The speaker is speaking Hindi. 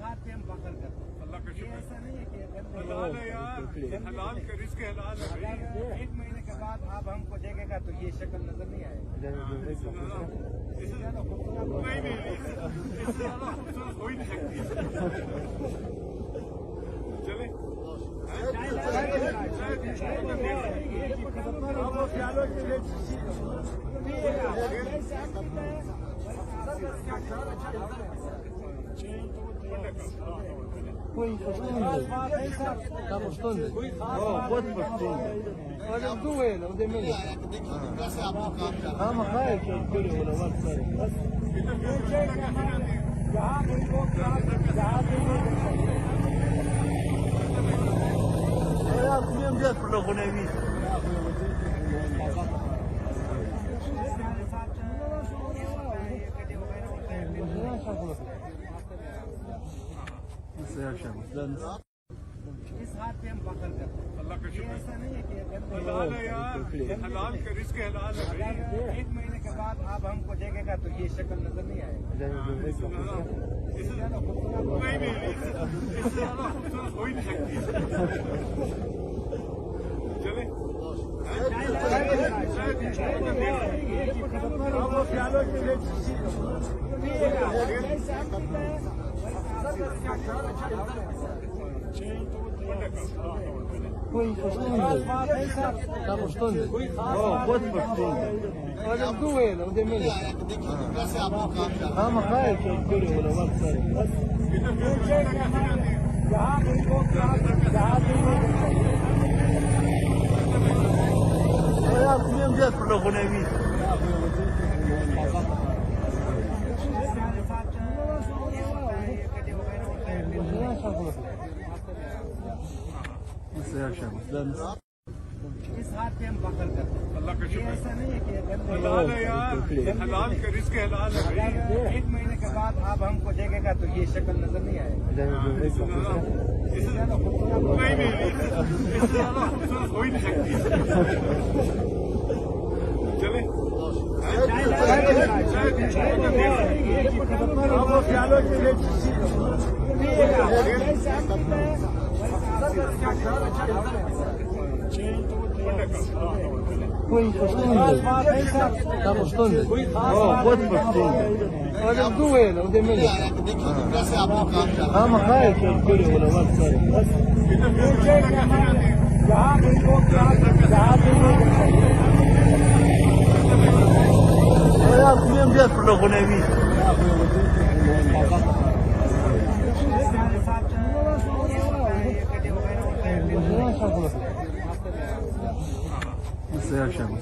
बात पे हम फख्र करते हैं। अल्लाह का ये शुक्र ऐसा नहीं है कि हलाल है यार, हलाल का रिस्क हलाल है भाई। अगर 1 महीने के बाद आप हमको देखेगा तो ये शक्ल नजर नहीं आएगी। इससे ज्यादा खूबसूरत हो ही नहीं सकती। चले Foi postunde. Tá postunde? Oh, pode postunde. Olha, doendo, o de melhor. Ama kaya ki böyle ona bak sen. Ya kuyum biraz pula konevi. इस हाथ पे हम फख्र करते हैं। अल्लाह का ये शुक्र ऐसा नहीं है कि हलाल है यार, हलाल का रिस्क हलाल है भाई। अगर 1 महीने के बाद आप हमको देखेगा तो ये शक्ल नजर नहीं आएगी। इससे ज्यादा खूबसूरत हो ही नहीं सकती। चले Foi postunde. Tá postunde? Oh, pode postunde. Olha, doendo, o de melhor. Ama kaya ki böyle ona bak sen. Ya kuyum biraz pula konevi. इस हाथ पे हम फख्र करते हैं। अल्लाह का ये शुक्र ऐसा नहीं है कि हलाल है यार, हलाल का रिस्क हलाल है भाई। अगर 1 महीने के बाद आप हमको देखेगा तो ये शक्ल नजर नहीं आएगी। इससे ज्यादा खूबसूरत हो ही नहीं सकती। चले Foi postunde. Tá postunde? Oh, pode postunde. Olha, doendo, o de melhor. Ama kaya ki böyle ona bak sen. Ya kuyum biraz pula konevi. Nasıl yaşamış?